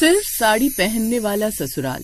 सिर्फ साड़ी पहनने वाला ससुराल।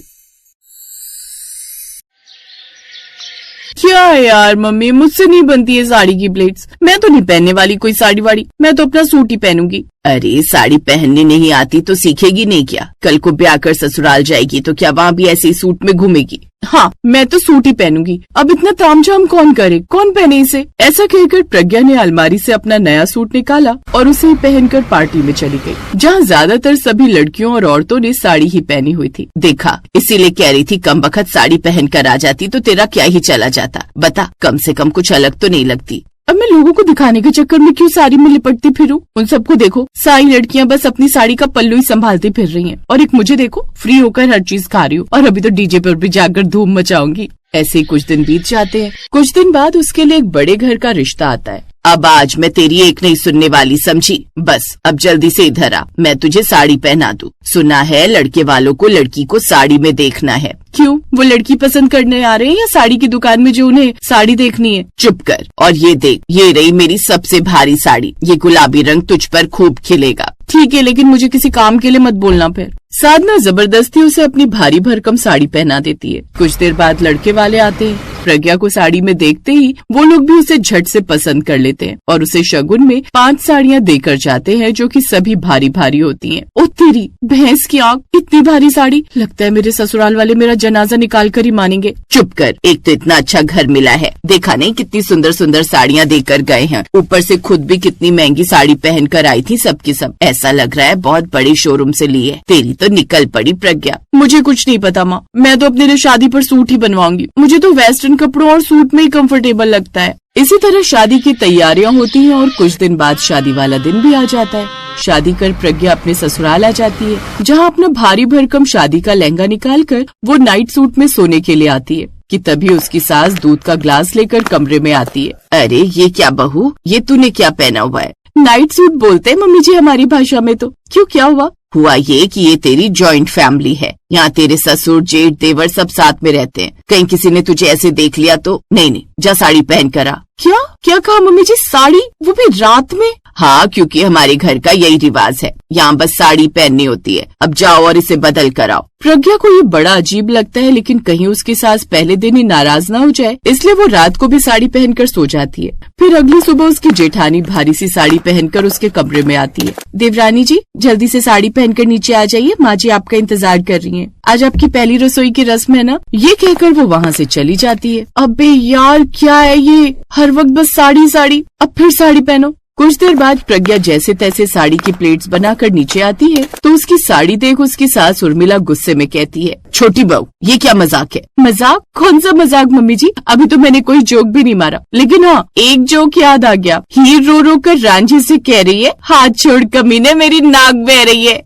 क्या है यार मम्मी, मुझसे नहीं बनती है साड़ी की प्लेट्स। मैं तो नहीं पहनने वाली कोई साड़ी वाड़ी, मैं तो अपना सूट ही पहनूंगी। अरे साड़ी पहनने नहीं आती तो सीखेगी नहीं क्या? कल को ब्याह कर ससुराल जाएगी तो क्या वहाँ भी ऐसे ही सूट में घूमेगी? हाँ, मैं तो सूट ही पहनूंगी। अब इतना तामझाम कौन करे, कौन पहने इसे? ऐसा कहकर प्रज्ञा ने अलमारी से अपना नया सूट निकाला और उसे पहनकर पार्टी में चली गई, जहाँ ज्यादातर सभी लड़कियों और औरतों ने साड़ी ही पहनी हुई थी। देखा, इसीलिए कह रही थी कम बखत साड़ी पहन कर आ जाती तो तेरा क्या ही चला जाता। बता, कम से कम कुछ अलग तो नहीं लगती। अब मैं लोगों को दिखाने के चक्कर में क्यों साड़ी में लिपटती फिरूं? उन सबको देखो, सारी लड़कियां बस अपनी साड़ी का पल्लू ही संभालती फिर रही हैं, और एक मुझे देखो, फ्री होकर हर चीज खा रही हूँ, और अभी तो डीजे पर भी जाकर धूम मचाऊंगी। ऐसे ही कुछ दिन बीत जाते हैं। कुछ दिन बाद उसके लिए एक बड़े घर का रिश्ता आता है। अब आज मैं तेरी एक नहीं सुनने वाली, समझी? बस अब जल्दी से इधर आ, मैं तुझे साड़ी पहना दूं। सुना है लड़के वालों को लड़की को साड़ी में देखना है। क्यों, वो लड़की पसंद करने आ रहे हैं या साड़ी की दुकान में जो उन्हें साड़ी देखनी है? चुप कर और ये देख, ये रही मेरी सबसे भारी साड़ी। ये गुलाबी रंग तुझ पर खूब खिलेगा। ठीक है, लेकिन मुझे किसी काम के लिए मत बोलना फिर। साधना जबरदस्ती उसे अपनी भारी भरकम साड़ी पहना देती है। कुछ देर बाद लड़के वाले आते हैं। प्रज्ञा को साड़ी में देखते ही वो लोग भी उसे झट से पसंद कर लेते हैं और उसे शगुन में 5 साड़ियाँ देकर जाते हैं, जो कि सभी भारी भारी होती हैं। ओ तेरी भैंस की आंख, इतनी भारी साड़ी! लगता है मेरे ससुराल वाले मेरा जनाजा निकाल कर ही मानेंगे। चुप कर, एक तो इतना अच्छा घर मिला है, देखा नहीं कितनी सुंदर सुंदर साड़ियाँ देकर गए हैं, ऊपर से खुद भी कितनी महंगी साड़ी पहन कर आई थी सबकी सब। ऐसा लग रहा है बहुत बड़े शोरूम से ली है। तेरी तो निकल पड़ी प्रज्ञा। मुझे कुछ नहीं पता माँ, मैं तो अपने लिए शादी पर सूट ही बनवाऊंगी। मुझे तो वेस्टर्न कपड़ों और सूट में ही कंफर्टेबल लगता है। इसी तरह शादी की तैयारियां होती हैं और कुछ दिन बाद शादी वाला दिन भी आ जाता है। शादी कर प्रज्ञा अपने ससुराल आ जाती है, जहां अपना भारी भरकम शादी का लहंगा निकालकर वो नाइट सूट में सोने के लिए आती है कि तभी उसकी सास दूध का ग्लास लेकर कमरे में आती है। अरे ये क्या बहू, ये तूने क्या पहना हुआ है? नाइट सूट बोलते हैं मम्मी जी हमारी भाषा में। तो क्यों, क्या हुआ? हुआ ये कि ये तेरी जॉइंट फैमिली है। यहाँ तेरे ससुर जेठ देवर सब साथ में रहते हैं। कहीं किसी ने तुझे ऐसे देख लिया तो? नहीं, जा साड़ी पहन कर आ। क्या क्या कहा मम्मी जी? साड़ी, वो भी रात में? हाँ, क्योंकि हमारे घर का यही रिवाज है, यहाँ बस साड़ी पहननी होती है। अब जाओ और इसे बदल कर आओ। प्रज्ञा को ये बड़ा अजीब लगता है, लेकिन कहीं उसकी सास पहले दिन ही नाराज ना हो जाए, इसलिए वो रात को भी साड़ी पहनकर सो जाती है। फिर अगली सुबह उसकी जेठानी भारी सी साड़ी पहनकर उसके कमरे में आती है। देवरानी जी, जल्दी से साड़ी पहनकर नीचे आ जाइए, माँ जी आपका इंतजार कर रही हैं। आज आपकी पहली रसोई की रस्म है ना। ये कहकर वो वहाँ से चली जाती है। अबे यार, क्या है ये, हर वक्त बस साड़ी साड़ी। अब फिर साड़ी पहनो। कुछ देर बाद प्रज्ञा जैसे तैसे साड़ी की प्लेट्स बनाकर नीचे आती है तो उसकी साड़ी देख उसकी सास उर्मिला गुस्से में कहती है, छोटी बहू ये क्या मजाक है? मजाक? कौन सा मजाक मम्मी जी? अभी तो मैंने कोई जोक भी नहीं मारा, लेकिन हाँ एक जोक याद आ गया। हीर रो रो कर रांझी से कह रही है, हाथ छोड़ कमीने मेरी नाक बह रही है।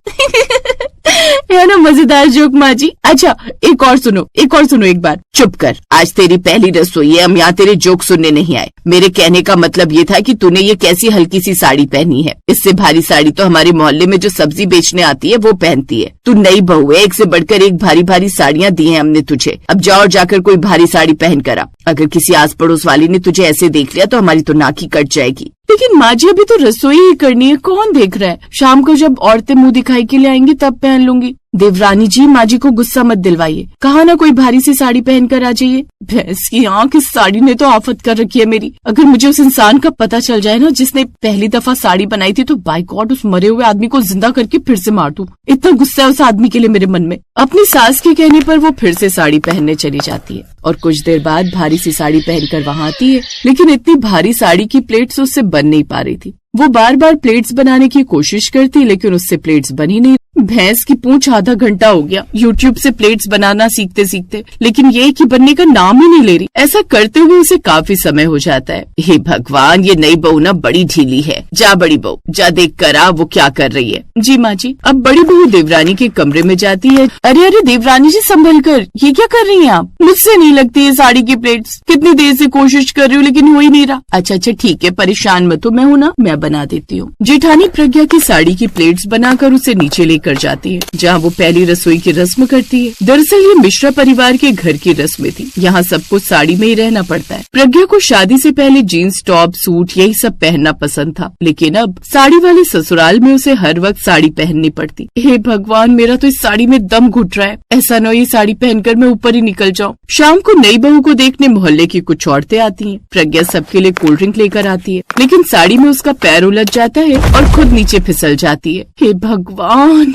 है ना मजेदार जोक माँ जी? अच्छा एक और सुनो एक बार। चुप कर, आज तेरी पहली रसोई है, हम यहाँ तेरे जोक सुनने नहीं आए। मेरे कहने का मतलब ये था कि तूने ये कैसी हल्की सी साड़ी पहनी है। इससे भारी साड़ी तो हमारे मोहल्ले में जो सब्जी बेचने आती है वो पहनती है। तू नई बहू है, एक से बढ़कर एक भारी भारी साड़ियाँ दी हैं हमने तुझे। अब जाओ और जाकर कोई भारी साड़ी पहन कर आ। अगर किसी आस पड़ोस वाली ने तुझे ऐसे देख लिया तो हमारी तो नाक ही कट जाएगी। लेकिन माँ जी अभी तो रसोई ही करनी है, कौन देख रहा है? शाम को जब औरतें मुंह दिखाई के लिए आएंगी तब पहन लूंगी। देवरानी जी, माँ जी को गुस्सा मत दिलवाइए, कहा ना कोई भारी सी साड़ी पहन कर आ जाइए। भैंस की आंख, इस साड़ी ने तो आफत कर रखी है मेरी। अगर मुझे उस इंसान का पता चल जाए ना जिसने पहली दफा साड़ी बनाई थी, तो बाय गॉड उस मरे हुए आदमी को जिंदा करके फिर से मार दूं। इतना गुस्सा है उस आदमी के लिए मेरे मन में। अपनी सास के कहने पर वो फिर से साड़ी पहनने चली जाती है और कुछ देर बाद भारी सी साड़ी पहनकर वहाँ आती है, लेकिन इतनी भारी साड़ी की प्लेट्स उससे बन नहीं पा रही थी। वो बार बार प्लेट्स बनाने की कोशिश करती, लेकिन उससे प्लेट्स बनी नहीं। भैंस की पूंछ, आधा घंटा हो गया यूट्यूब से प्लेट्स बनाना सीखते सीखते, लेकिन ये कि बनने का नाम ही नहीं ले रही। ऐसा करते हुए उसे काफी समय हो जाता है। हे भगवान, ये नई बहू ना बड़ी ढीली है। जा बड़ी बहू, जा देख कर आ वो क्या कर रही है। जी माँ जी। अब बड़ी बहू देवरानी के कमरे में जाती है। अरे अरे देवरानी जी, संभल कर, ये क्या कर रही हैं आप? मुझसे नहीं लगती है साड़ी की प्लेट्स। कितनी देर से कोशिश कर रही हूँ लेकिन हो ही नहीं रहा। अच्छा ठीक है, परेशान मत हो, मैं हूँ ना, मैं बना देती हूँ। जेठानी प्रज्ञा की साड़ी की प्लेट्स बनाकर उसे नीचे लेकर लेकर जाती है, जहाँ वो पहली रसोई की रस्म करती है। दरअसल ये मिश्रा परिवार के घर की रस्में थी। यहाँ सबको साड़ी में ही रहना पड़ता है। प्रज्ञा को शादी से पहले जीन्स टॉप सूट यही सब पहनना पसंद था, लेकिन अब साड़ी वाले ससुराल में उसे हर वक्त साड़ी पहननी पड़ती। हे भगवान, मेरा तो इस साड़ी में दम घुट रहा है। ऐसा न हो ये साड़ी पहनकर मैं ऊपर ही निकल जाऊँ। शाम को नई बहू को देखने मोहल्ले की कुछ औरतें आती हैं। प्रज्ञा सबके लिए कोल्ड ड्रिंक लेकर आती है, लेकिन साड़ी में उसका पैर उलझ जाता है और खुद नीचे फिसल जाती है। हे भगवान,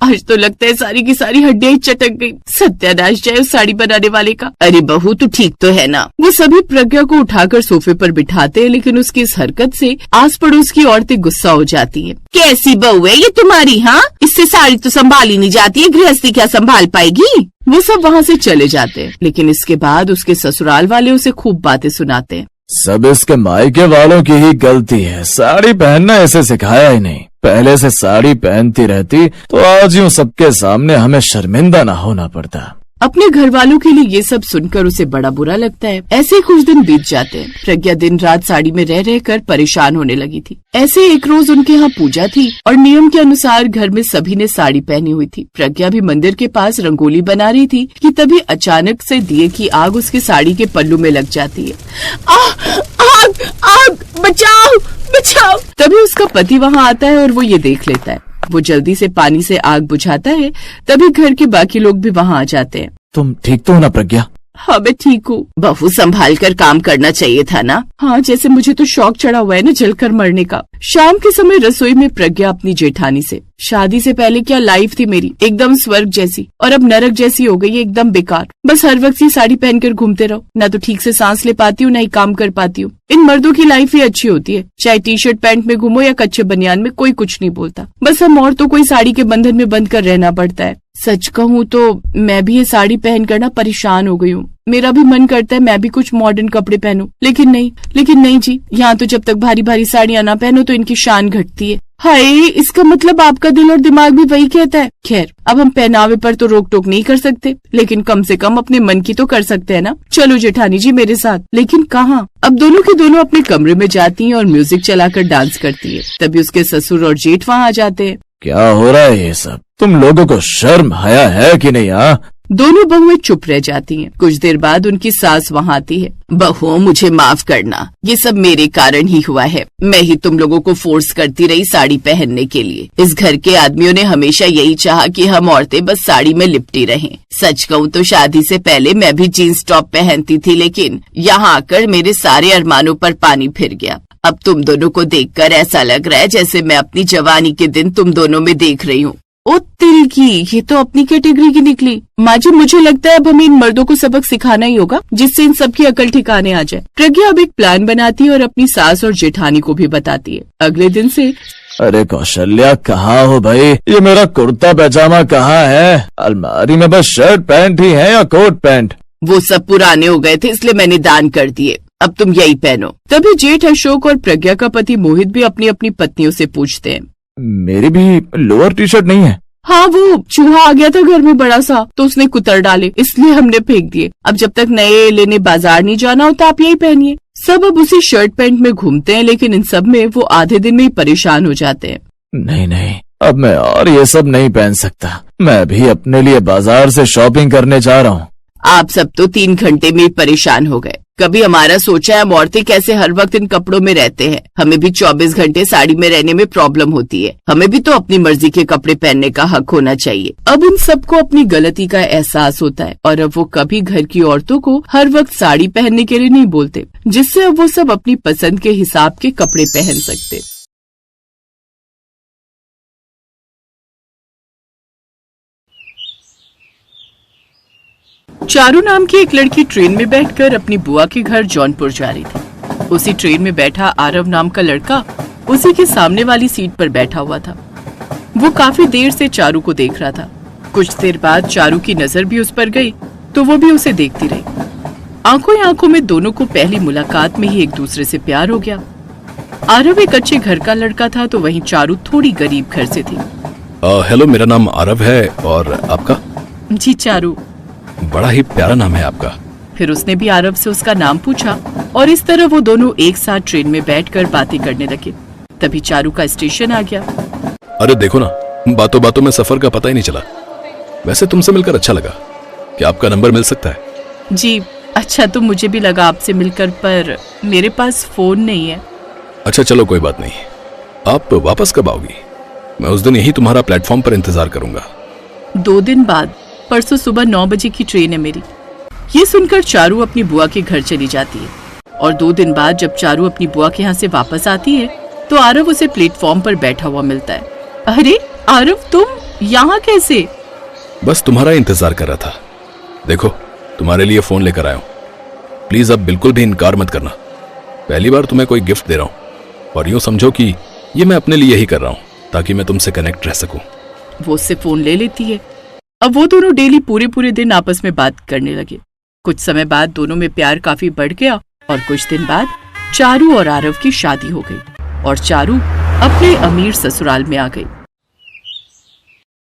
आज तो लगता है सारी की सारी हड्डियां ही चटक गई। सत्यानाश जाए उस साड़ी बनाने वाले का। अरे बहू, तू ठीक तो है ना? वो सभी प्रज्ञा को उठाकर सोफे पर बिठाते हैं, लेकिन उसकी इस हरकत से आस पड़ोस की औरतें गुस्सा हो जाती हैं। कैसी बहू है ये तुम्हारी? हाँ, इससे साड़ी तो संभाली नहीं जाती है, गृहस्थी क्या संभाल पाएगी? वो सब वहाँ से चले जाते हैं, लेकिन इसके बाद उसके ससुराल वाले उसे खूब बातें सुनाते हैं। सब इसके मायके वालों की ही गलती है, साड़ी पहनना ऐसे सिखाया ही नहीं। पहले से साड़ी पहनती रहती तो आज यूँ सबके सामने हमें शर्मिंदा न होना पड़ता। अपने घर वालों के लिए ये सब सुनकर उसे बड़ा बुरा लगता है। ऐसे ही कुछ दिन बीत जाते हैं। प्रज्ञा दिन रात साड़ी में रह रहकर परेशान होने लगी थी। ऐसे एक रोज उनके यहाँ पूजा थी और नियम के अनुसार घर में सभी ने साड़ी पहनी हुई थी। प्रज्ञा भी मंदिर के पास रंगोली बना रही थी कि तभी अचानक से दिए की आग उसकी साड़ी के पल्लू में लग जाती है। आग, आग, बचाओ, बचाओ। तभी उसका पति वहाँ आता है और वो ये देख लेता है। वो जल्दी से पानी से आग बुझाता है। तभी घर के बाकी लोग भी वहाँ आ जाते हैं। तुम ठीक तो हो ना प्रज्ञा? हाँ, मैं ठीक हूँ। बहू, संभाल कर काम करना चाहिए था ना। हाँ, जैसे मुझे तो शौक चढ़ा हुआ है ना जलकर मरने का। शाम के समय रसोई में प्रज्ञा अपनी जेठानी से, शादी से पहले क्या लाइफ थी मेरी, एकदम स्वर्ग जैसी, और अब नरक जैसी हो गई है, एकदम बेकार। बस हर वक्त ही साड़ी पहनकर घूमते रहो। ना तो ठीक से सांस ले पाती हूँ, ना ही काम कर पाती हूँ। इन मर्दों की लाइफ ही अच्छी होती है, चाहे टी शर्ट पैंट में घूमो या कच्चे बनियान में, कोई कुछ नहीं बोलता। बस हम औरतों को ही साड़ी के बंधन में बंद कर रहना पड़ता है। सच कहूँ तो मैं भी ये साड़ी पहनकर ना परेशान हो गई हूँ। मेरा भी मन करता है मैं भी कुछ मॉडर्न कपड़े पहनूं, लेकिन नहीं जी, यहाँ तो जब तक भारी भारी साड़ियाँ ना पहनो तो इनकी शान घटती है। हाय, इसका मतलब आपका दिल और दिमाग भी वही कहता है। खैर, अब हम पहनावे पर तो रोक टोक नहीं कर सकते, लेकिन कम से कम अपने मन की तो कर सकते हैं ना। चलो जेठानी जी मेरे साथ। लेकिन कहाँ? अब दोनों की दोनों अपने कमरे में जाती हैं और म्यूजिक चलाकर डांस करती है। तभी उसके ससुर और जेठ वहाँ आ जाते हैं। क्या हो रहा है ये सब? तुम लोगों को शर्म हया है कि नहीं? हाँ, दोनों बहुएं चुप रह जाती हैं। कुछ देर बाद उनकी सास वहाँ आती है। बहू, मुझे माफ करना, ये सब मेरे कारण ही हुआ है। मैं ही तुम लोगों को फोर्स करती रही साड़ी पहनने के लिए। इस घर के आदमियों ने हमेशा यही चाहा कि हम औरतें बस साड़ी में लिपटी रहें। सच कहूँ तो शादी से पहले मैं भी जीन्स टॉप पहनती थी, लेकिन यहाँ आकर मेरे सारे अरमानों पर पानी फिर गया। अब तुम दोनों को देखकर ऐसा लग रहा है जैसे मैं अपनी जवानी के दिन तुम दोनों में देख रही हूँ। ओ तिल की, ये तो अपनी कैटेगरी की निकली। माँ जी, मुझे लगता है अब हमें इन मर्दों को सबक सिखाना ही होगा, जिससे इन सबकी अकल ठिकाने आ जाए। प्रज्ञा अब एक प्लान बनाती है और अपनी सास और जेठानी को भी बताती है। अगले दिन से, अरे कौशल्या, कहाँ हो भाई? ये मेरा कुर्ता पैजामा कहाँ है? अलमारी में बस शर्ट पैंट ही है या कोट पैंट? वो सब पुराने हो गए थे, इसलिए मैंने दान कर दिए। अब तुम यही पहनो। तभी जेठ अशोक और प्रज्ञा का पति मोहित भी अपनी अपनी पत्नियों से पूछते हैं। मेरी भी लोअर टी शर्ट नहीं है? हाँ, वो चूहा आ गया था घर में बड़ा सा, तो उसने कुतर डाले, इसलिए हमने फेंक दिए। अब जब तक नए लेने बाजार नहीं जाना होता, आप यही पहनिए। सब अब उसी शर्ट पैंट में घूमते हैं, लेकिन इन सब में वो आधे दिन में ही परेशान हो जाते हैं। नहीं, अब मैं और ये सब नहीं पहन सकता। मैं भी अपने लिए बाजार से शॉपिंग करने जा रहा हूँ। आप सब तो 3 घंटे में ही परेशान हो गए। कभी हमारा सोचा है हम औरतें कैसे हर वक्त इन कपड़ों में रहते हैं? हमें भी 24 घंटे साड़ी में रहने में प्रॉब्लम होती है। हमें भी तो अपनी मर्जी के कपड़े पहनने का हक होना चाहिए। अब उन सबको अपनी गलती का एहसास होता है और अब वो कभी घर की औरतों को हर वक्त साड़ी पहनने के लिए नहीं बोलते, जिससे अब वो सब अपनी पसंद के हिसाब के कपड़े पहन सकते। चारू नाम की एक लड़की ट्रेन में बैठकर अपनी बुआ के घर जौनपुर जा रही थी। उसी ट्रेन में बैठा आरव नाम का लड़का उसी के सामने वाली सीट पर बैठा हुआ था। वो काफी देर से चारू को देख रहा था। कुछ देर बाद चारू की नजर भी उस पर गई तो वो भी उसे देखती रही। आंखों ही आंखों में दोनों को पहली मुलाकात में ही एक दूसरे से प्यार हो गया। आरव एक अच्छे घर का लड़का था तो वहीं चारू थोड़ी गरीब घर से थी। हेलो, मेरा नाम आरव है। और आपका? जी चारू। बड़ा ही प्यारा नाम है आपका। फिर उसने भी आरव से उसका नाम पूछा और इस तरह वो दोनों एक साथ ट्रेन में बैठकर बातें करने लगे। तभी चारू का स्टेशन आ गया। अरे देखो ना, बातों बातों में सफर का पता ही नहीं चला। वैसे तुमसे मिलकर अच्छा लगा। क्या आपका नंबर मिल सकता है? जी अच्छा तो मुझे भी लगा आपसे मिलकर, पर मेरे पास फोन नहीं है। अच्छा चलो कोई बात नहीं। आप वापस कब आओगी? मैं उस दिन यही तुम्हारा प्लेटफॉर्म पर इंतजार करूंगा। 2 दिन बाद, परसों सुबह 9 बजे की ट्रेन है मेरी। ये सुनकर चारू अपनी बुआ के घर चली जाती है और 2 दिन बाद जब चारू अपनी बुआ के यहाँ से वापस आती है तो आरव उसे प्लेटफॉर्म पर बैठा हुआ मिलता है। अरे आरव, तुम यहाँ कैसे? बस तुम्हारा इंतजार कर रहा था। देखो तुम्हारे लिए फोन लेकर आया हूं। प्लीज अब बिल्कुल भी इनकार मत करना। पहली बार तुम्हें कोई गिफ्ट दे रहा हूं और यूं समझो कि ये मैं अपने लिए ही कर रहा हूं ताकि मैं तुमसे कनेक्ट रह सकूं। वो उससे फोन ले लेती है। अब वो दोनों डेली पूरे दिन आपस में बात करने लगे। कुछ समय बाद दोनों में प्यार काफी बढ़ गया और कुछ दिन बाद चारू और आरव की शादी हो गई और चारू अपने अमीर ससुराल में आ गई।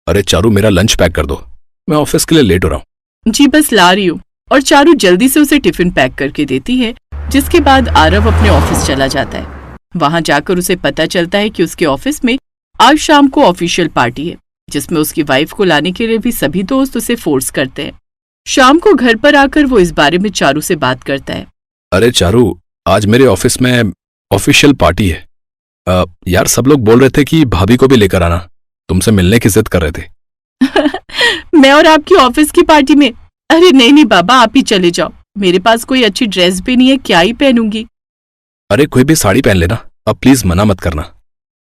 अरे चारू, मेरा लंच पैक कर दो, मैं ऑफिस के लिए लेट हो रहा हूं। जी बस ला रही हूँ। और चारू जल्दी से उसे टिफिन पैक करके देती है, जिसके बाद आरव अपने ऑफिस चला जाता है। वहां जाकर उसे पता चलता है कि उसके ऑफिस में आज शाम को ऑफिशियल पार्टी है, जिसमें उसकी वाइफ को लाने के लिए भी सभी दोस्त उसे फोर्स करते हैं। शाम को घर पर आकर वो इस बारे में चारू से बात करता है। अरे चारू, आज मेरे ऑफिस में ऑफिशियल पार्टी है। यार सब लोग बोल रहे थे कि भाभी को भी लेकर आना, तुमसे मिलने की जिद कर रहे थे। मैं और आपकी ऑफिस की पार्टी में? अरे नहीं बाबा, आप ही चले जाओ। मेरे पास कोई अच्छी ड्रेस भी नहीं है, क्या ही पहनूंगी। अरे कोई भी साड़ी पहन लेना, अब प्लीज मना मत करना।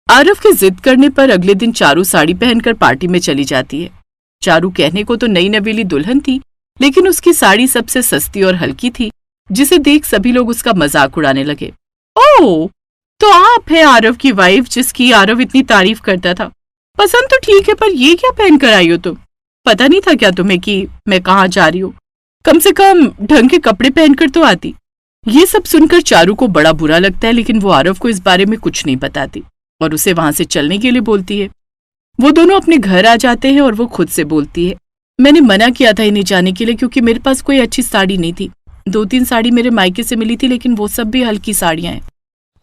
आरव के जिद करने पर अगले दिन चारू साड़ी पहनकर पार्टी में चली जाती है। चारू कहने को तो नई नवेली दुल्हन थी, लेकिन उसकी साड़ी सबसे सस्ती और हल्की थी, जिसे देख सभी लोग उसका मजाक उड़ाने लगे। ओह, तो आप हैं आरव की वाइफ जिसकी आरव इतनी तारीफ करता था। पसंद तो ठीक है, पर ये क्या पहन कर आई हो तुम? पता नहीं था क्या तुम्हें कि मैं कहाँ जा रही हूँ? कम से कम ढंग के कपड़े पहनकर तो आती। ये सब सुनकर चारू को बड़ा बुरा लगता है, लेकिन वो आरव को इस बारे में कुछ नहीं बताती और उसे वहां से चलने के लिए बोलती है। वो दोनों अपने घर आ जाते हैं और वो खुद से बोलती है, मैंने मना किया था इन्हें जाने के लिए क्योंकि मेरे पास कोई अच्छी साड़ी नहीं थी। 2-3 साड़ी मेरे मायके से मिली थी, लेकिन वो सब भी हल्की साड़ियां हैं।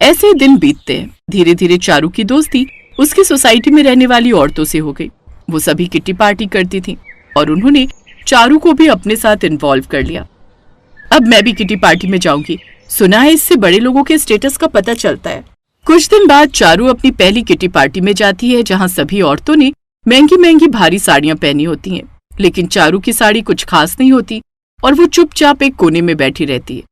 ऐसे ही दिन बीतते हैं। धीरे धीरे चारू की दोस्ती उसकी सोसाइटी में रहने वाली औरतों से हो गई। वो सभी किट्टी पार्टी करती थी और उन्होंने चारू को भी अपने साथ इन्वॉल्व कर लिया। अब मैं भी किट्टी पार्टी में जाऊंगी, सुना है इससे बड़े लोगों के स्टेटस का पता चलता है। कुछ दिन बाद चारू अपनी पहली किट्टी पार्टी में जाती है, जहां सभी औरतों ने महंगी महंगी भारी साड़ियां पहनी होती हैं, लेकिन चारू की साड़ी कुछ खास नहीं होती और वो चुपचाप एक कोने में बैठी रहती है।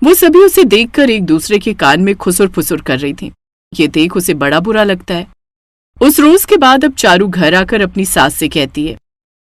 वो सभी उसे देखकर एक दूसरे के कान में खुसुर फुसुर कर रही थी। ये देख उसे बड़ा बुरा लगता है। उस रोज के बाद अब चारू घर आकर अपनी सास से कहती है,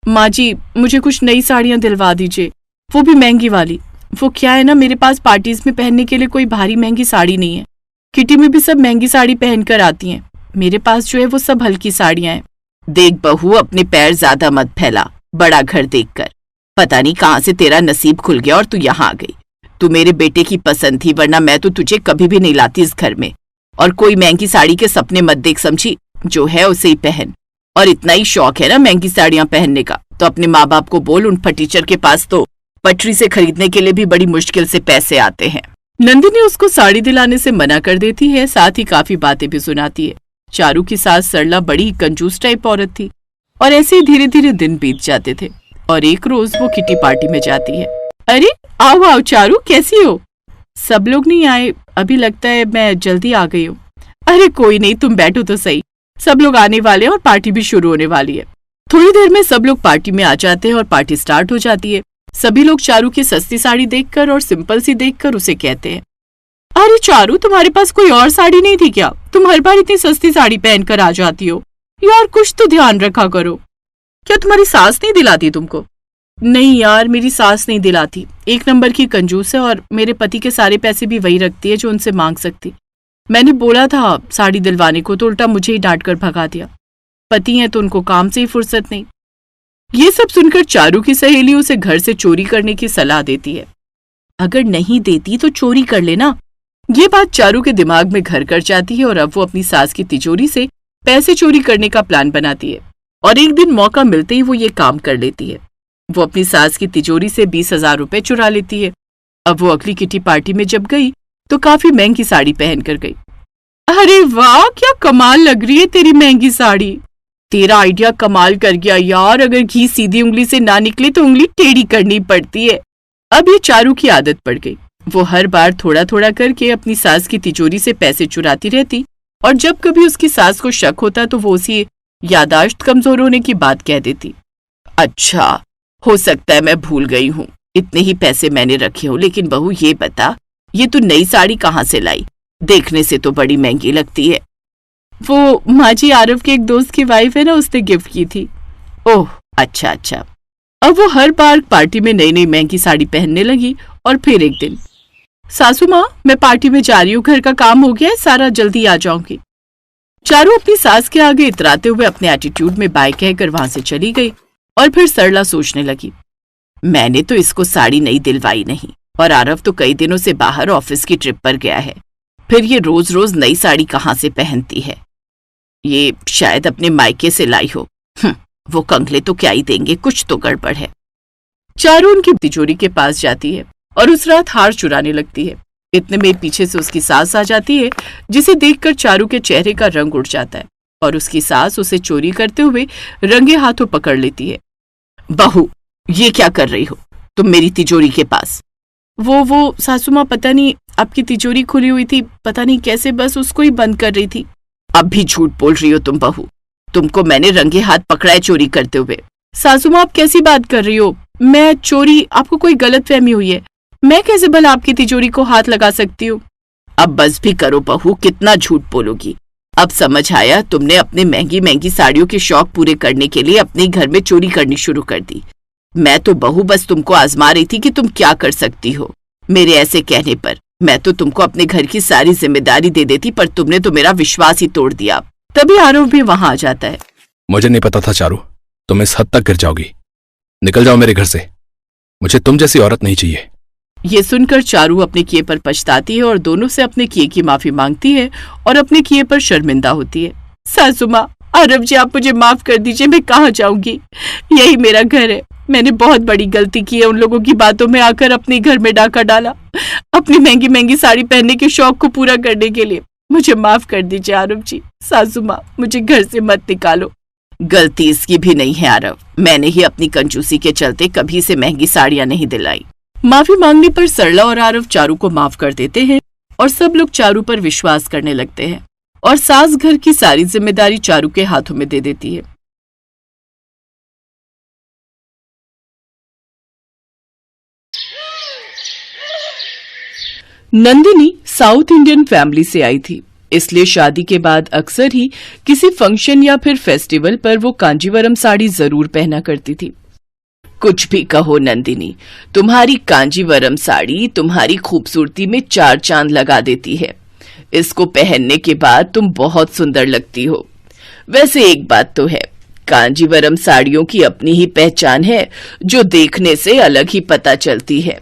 माँ जी मुझे कुछ नई साड़ियां दिलवा दीजिए, वो भी महंगी वाली। वो क्या है ना, मेरे पास पार्टीज में पहनने के लिए कोई भारी महंगी साड़ी नहीं है। किटी में भी सब महंगी साड़ी पहनकर आती हैं, मेरे पास जो है वो सब हल्की साड़ियां हैं। देख बहू, अपने पैर ज्यादा मत फैला बड़ा घर देखकर। पता नहीं कहाँ से तेरा नसीब खुल गया और तू यहाँ आ गई। तू मेरे बेटे की पसंद थी, वरना मैं तो तुझे कभी भी नहीं लाती इस घर में। और कोई महंगी साड़ी के सपने मत देख समझी, जो है उसे ही पहन। और इतना ही शौक है ना महंगी साड़ियां पहनने का, तो अपने माँ बाप को बोल, उन फटीचर के पास तो पटरी से खरीदने के लिए भी बड़ी मुश्किल से पैसे आते हैं। नंदिनी उसको साड़ी दिलाने से मना कर देती है, साथ ही काफी बातें भी सुनाती है। चारू की सास सरला बड़ी कंजूस टाइप औरत थी और ऐसे ही धीरे धीरे दिन बीत जाते थे और एक रोज वो किटी पार्टी में जाती है। अरे आओ आओ चारू, कैसी हो? सब लोग नहीं आए अभी, लगता है मैं जल्दी आ गई हूँ। अरे कोई नहीं, तुम बैठो तो सही, सब लोग आने वाले हैं और पार्टी भी शुरू होने वाली है। थोड़ी देर में सब लोग पार्टी में आ जाते हैं और पार्टी स्टार्ट हो जाती है। सभी लोग चारू की सस्ती साड़ी देखकर और सिंपल सी देखकर उसे कहते हैं, अरे चारू तुम्हारे पास कोई और साड़ी नहीं थी क्या? तुम हर बार इतनी सस्ती साड़ी पहनकर आ जाती हो यार, कुछ तो ध्यान रखा करो। क्या तुम्हारी सास नहीं दिलाती तुमको? नहीं यार, मेरी सास नहीं दिलाती, एक नंबर की कंजूस है और मेरे पति के सारे पैसे भी वही रखती है जो उनसे मांग सकती। मैंने बोला था साड़ी दिलवाने को तो उल्टा मुझे ही डांट कर भगा दिया। पति हैं तो उनको काम से ही फुर्सत नहीं। ये सब सुनकर चारू की सहेली उसे घर से चोरी करने की सलाह देती है। अगर नहीं देती तो चोरी कर लेना। ये बात चारू के दिमाग में घर कर जाती है और अब वो अपनी सास की तिजोरी से पैसे चोरी करने का प्लान बनाती है और एक दिन मौका मिलते ही वो ये काम कर लेती है। वो अपनी सास की तिजोरी से 20,000 रुपए चुरा लेती है। अब वो अगली किटी पार्टी में जब गई तो काफी महंगी साड़ी पहन कर गई। अरे वाह, क्या कमाल लग रही है तेरी महंगी साड़ी। तेरा आइडिया कमाल कर गया यार, अगर घी सीधी उंगली से ना निकले तो उंगली टेढ़ी करनी पड़ती है। अब ये चारू की आदत पड़ गई। वो हर बार थोड़ा थोड़ा करके अपनी सास की तिजोरी से पैसे चुराती रहती और जब कभी उसकी सास को शक होता तो वो उसी यादाश्त कमजोर होने की बात कह देती। अच्छा, हो सकता है मैं भूल गई हूँ, इतने ही पैसे मैंने रखे हो, लेकिन बहू ये बता, ये तू नई साड़ी कहाँ से लाई? देखने से तो बड़ी महंगी लगती है। वो माँ जी आरव के एक दोस्त की वाइफ है ना, उसने गिफ्ट की थी। ओह अच्छा अच्छा। अब वो हर बार पार्टी में नई नई महंगी साड़ी पहनने लगी। और फिर एक दिन, सासू माँ मैं पार्टी में जा रही हूँ, घर का काम हो गया है सारा, जल्दी आ जाऊंगी। चारू अपनी सास के आगे इतराते हुए अपने एटीट्यूड में बाय कहकर वहां से चली गई और फिर सरला सोचने लगी, मैंने तो इसको साड़ी नई दिलवाई नहीं और आरव तो कई दिनों से बाहर ऑफिस की ट्रिप पर गया है, फिर ये रोज रोज नई साड़ी कहाँ से पहनती है? ये शायद अपने मायके से लाई हो। वो कंगले तो क्या ही देंगे, कुछ तो गड़बड़ है। चारू उनकी तिजोरी के पास जाती है और उस रात हार चुराने लगती है। इतने में पीछे से उसकी सास आ जाती है, जिसे देखकर चारू के चेहरे का रंग उड़ जाता है और उसकी सास उसे चोरी करते हुए रंगे हाथों पकड़ लेती है। बहू, ये क्या कर रही हो तुम मेरी तिजोरी के पास? वो सासू माँ, पता नहीं आपकी तिजोरी खुली हुई थी, पता नहीं कैसे बस उसको ही बंद कर रही थी। अब भी झूठ बोल रही हो तुम बहू, तुमको मैंने रंगे हाथ पकड़ा है चोरी करते हुए। सासू माँ आप कैसी बात कर रही हो? मैं चोरी, आपको कोई गलतफहमी हुई है, मैं कैसे भला आपकी तिजोरी को हाथ लगा सकती हूँ? अब बस भी करो बहू, कितना झूठ बोलोगी? अब समझ आया, तुमने अपने महंगी महंगी साड़ियों के शौक पूरे करने के लिए अपने घर में चोरी करनी शुरू कर दी। मैं तो बहू बस तुमको आजमा रही थी कि तुम क्या कर सकती हो। मेरे ऐसे कहने पर मैं तो तुमको अपने घर की सारी जिम्मेदारी दे देती, पर तुमने तो मेरा विश्वास ही तोड़ दिया। तभी आरव भी वहां आ जाता है। मुझे नहीं पता था चारू, तुम इस हद तक गिर जाओगी। निकल जाओ मेरे घर से, मुझे तुम जैसी औरत नहीं चाहिए। ये सुनकर चारू अपने किए पर पछताती है और दोनों से अपने किए की माफी मांगती है और अपने किए पर शर्मिंदा होती है। सासू माँ, आरव जी आप मुझे माफ कर दीजिए, मैं कहाँ जाऊंगी, यही मेरा घर है। मैंने बहुत बड़ी गलती की है, उन लोगों की बातों में आकर अपने घर में डाका डाला, अपनी महंगी महंगी साड़ी पहनने के शौक को पूरा करने के लिए। मुझे माफ कर दीजिए आरव जी। सासू माँ, मुझे घर से मत निकालो। गलती इसकी भी नहीं है आरव, मैंने ही अपनी कंजूसी के चलते कभी से महंगी साड़ियां नहीं दिलाई। माफी मांगने पर सरला और आरव चारू को माफ कर देते हैं और सब लोग चारू पर विश्वास करने लगते हैं और सास घर की सारी जिम्मेदारी चारू के हाथों में दे देती है। नंदिनी साउथ इंडियन फैमिली से आई थी, इसलिए शादी के बाद अक्सर ही किसी फंक्शन या फिर फेस्टिवल पर वो कांजीवरम साड़ी जरूर पहना करती थी। कुछ भी कहो नंदिनी, तुम्हारी कांजीवरम साड़ी तुम्हारी खूबसूरती में 4 चांद लगा देती है। इसको पहनने के बाद तुम बहुत सुंदर लगती हो। वैसे एक बात तो है, कांजीवरम साड़ियों की अपनी ही पहचान है, जो देखने से अलग ही पता चलती है।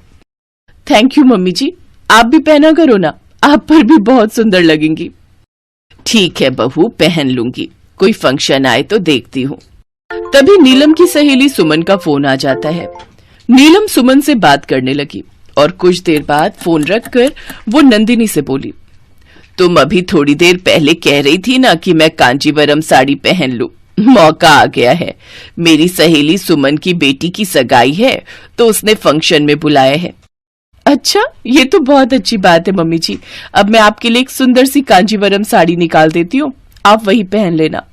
थैंक यू मम्मी जी, आप भी पहना करो ना, आप पर भी बहुत सुंदर लगेंगी। ठीक है बहू, पहन लूंगी, कोई फंक्शन आए तो देखती हूँ। तभी नीलम की सहेली सुमन का फोन आ जाता है। नीलम सुमन से बात करने लगी और कुछ देर बाद फोन रखकर वो नंदिनी से बोली, तुम अभी थोड़ी देर पहले कह रही थी ना कि मैं कांजीवरम साड़ी पहन लूं। मौका आ गया है, मेरी सहेली सुमन की बेटी की सगाई है तो उसने फंक्शन में बुलाया है। अच्छा, ये तो बहुत अच्छी बात है मम्मी जी, अब मैं आपके लिए एक सुंदर सी कांजीवरम साड़ी निकाल देती हूँ, आप वही पहन लेना।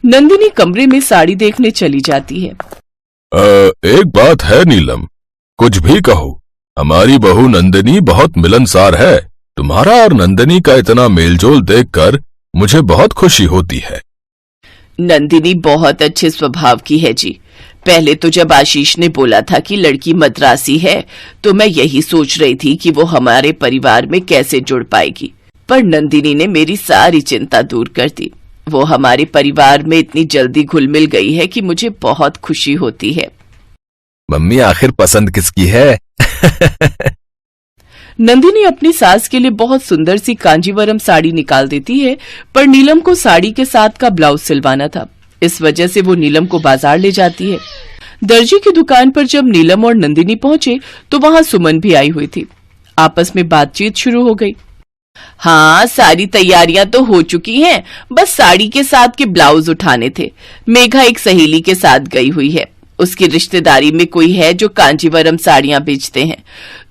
नंदिनी कमरे में साड़ी देखने चली जाती है। एक बात है नीलम, कुछ भी कहो, हमारी बहू नंदिनी बहुत मिलनसार है। तुम्हारा और नंदिनी का इतना मेलजोल देखकर मुझे बहुत खुशी होती है। नंदिनी बहुत अच्छे स्वभाव की है जी। पहले तो जब आशीष ने बोला था कि लड़की मद्रासी है तो मैं यही सोच रही थी कि वो हमारे परिवार में कैसे जुड़ पाएगी, पर नंदिनी ने मेरी सारी चिंता दूर कर दी। वो हमारे परिवार में इतनी जल्दी घुल मिल गई है कि मुझे बहुत खुशी होती है। मम्मी आखिर पसंद किसकी है? नंदिनी अपनी सास के लिए बहुत सुंदर सी कांजीवरम साड़ी निकाल देती है, पर नीलम को साड़ी के साथ का ब्लाउज सिलवाना था, इस वजह से वो नीलम को बाजार ले जाती है। दर्जी की दुकान पर जब नीलम और नंदिनी पहुंचे तो वहां सुमन भी आई हुई थी। आपस में बातचीत शुरू हो गई। हाँ, सारी तैयारियां तो हो चुकी हैं, बस साड़ी के साथ के ब्लाउज उठाने थे। मेघा एक सहेली के साथ गई हुई है। उसकी रिश्तेदारी में कोई है जो कांजीवरम साड़ियां बेचते हैं,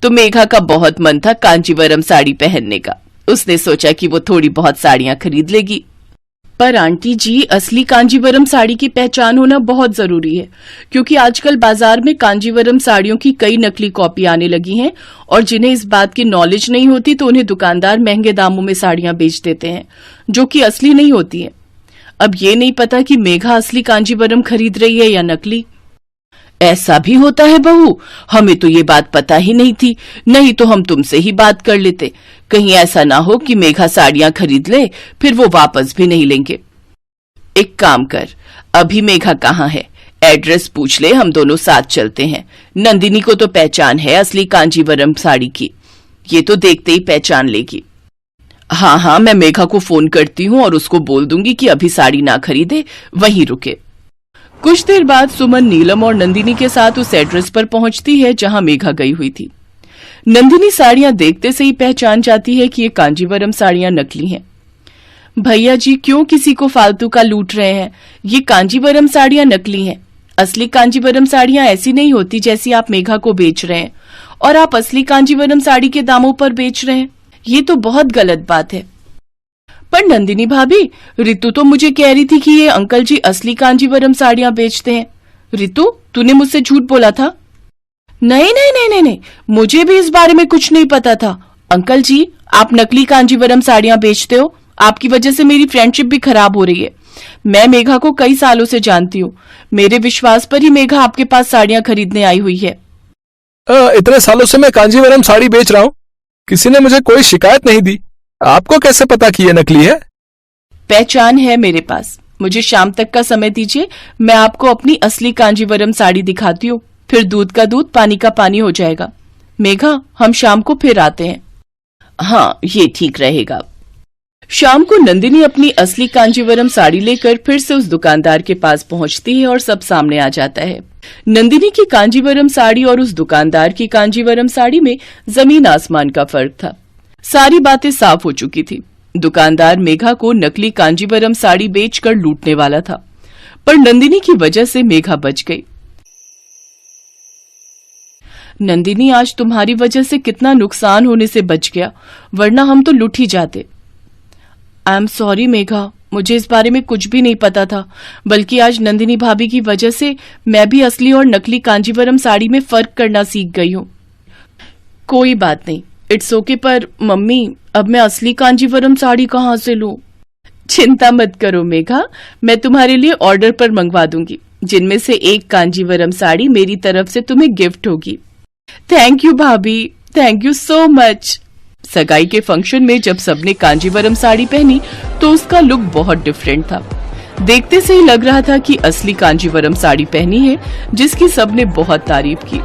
तो मेघा का बहुत मन था कांजीवरम साड़ी पहनने का। उसने सोचा कि वो थोड़ी बहुत साड़ियां खरीद लेगी। पर आंटी जी, असली कांजीवरम साड़ी की पहचान होना बहुत जरूरी है, क्योंकि आजकल बाजार में कांजीवरम साड़ियों की कई नकली कॉपी आने लगी हैं, और जिन्हें इस बात की नॉलेज नहीं होती तो उन्हें दुकानदार महंगे दामों में साड़ियां बेच देते हैं जो कि असली नहीं होती हैं। अब ये नहीं पता कि मेघा असली कांजीवरम खरीद रही है या नकली। ऐसा भी होता है बहू, हमें तो ये बात पता ही नहीं थी, नहीं तो हम तुमसे ही बात कर लेते। कहीं ऐसा ना हो कि मेघा साड़ियां खरीद ले फिर वो वापस भी नहीं लेंगे। एक काम कर, अभी मेघा कहाँ है, एड्रेस पूछ ले, हम दोनों साथ चलते हैं। नंदिनी को तो पहचान है असली कांजीवरम साड़ी की, ये तो देखते ही पहचान लेगी। हाँ, मैं मेघा को फोन करती हूँ और उसको बोल दूंगी कि अभी साड़ी ना खरीदे, वहीं रुके। कुछ देर बाद सुमन नीलम और नंदिनी के साथ उस एड्रेस पर पहुंचती है जहां मेघा गई हुई थी। नंदिनी साड़ियां देखते से ही पहचान जाती है कि ये कांजीवरम साड़ियां नकली हैं। भैया जी, क्यों किसी को फालतू का लूट रहे हैं? ये कांजीवरम साड़ियां नकली हैं। असली कांजीवरम साड़ियां ऐसी नहीं होती जैसी आप मेघा को बेच रहे हैं, और आप असली कांजीवरम साड़ी के दामों पर बेच रहे हैं। ये तो बहुत गलत बात है। पर नंदिनी भाभी, रितु तो मुझे कह रही थी कि ये अंकल जी असली कांजीवरम साड़ियां बेचते हैं। रितु, तूने मुझसे झूठ बोला था। नहीं, मुझे भी इस बारे में कुछ नहीं पता था। अंकल जी, आप नकली कांजीवरम साड़ियां बेचते हो, आपकी वजह से मेरी फ्रेंडशिप भी खराब हो रही है। मैं मेघा को कई सालों से जानती हूँ, मेरे विश्वास पर ही मेघा आपके पास साड़ियां खरीदने आई हुई है। इतने सालों से मैं कांजीवरम साड़ी बेच रहा हूँ, किसी ने मुझे कोई शिकायत नहीं दी। आपको कैसे पता कि ये नकली है? पहचान है मेरे पास, मुझे शाम तक का समय दीजिए, मैं आपको अपनी असली कांजीवरम साड़ी दिखाती हूँ, फिर दूध का दूध पानी का पानी हो जाएगा। मेघा, हम शाम को फिर आते हैं। हाँ, ये ठीक रहेगा। शाम को नंदिनी अपनी असली कांजीवरम साड़ी लेकर फिर से उस दुकानदार के पास पहुंचती है और सब सामने आ जाता है। नंदिनी की कांजीवरम साड़ी और उस दुकानदार की कांजीवरम साड़ी में जमीन आसमान का फर्क था। सारी बातें साफ हो चुकी थी। दुकानदार मेघा को नकली कांजीवरम साड़ी बेचकर लूटने वाला था, पर नंदिनी की वजह से मेघा बच गई। नंदिनी, आज तुम्हारी वजह से कितना नुकसान होने से बच गया, वरना हम तो लूट ही जाते। आई एम सॉरी मेघा, मुझे इस बारे में कुछ भी नहीं पता था, बल्कि आज नंदिनी भाभी की वजह से मैं भी असली और नकली कांजीवरम साड़ी में फर्क करना सीख गई हूँ। कोई बात नहीं, इट्स ओके। पर मम्मी, अब मैं असली कांजीवरम साड़ी कहाँ से लूं? चिंता मत करो मेघा, मैं तुम्हारे लिए ऑर्डर पर मंगवा दूंगी, जिनमें से एक कांजीवरम साड़ी मेरी तरफ से तुम्हें गिफ्ट होगी। थैंक यू भाभी, थैंक यू सो मच। सगाई के फंक्शन में जब सबने कांजीवरम साड़ी पहनी तो उसका लुक बहुत डिफरेंट था। देखते से ही लग रहा था कि असली कांजीवरम साड़ी पहनी है, जिसकी सबने बहुत तारीफ की।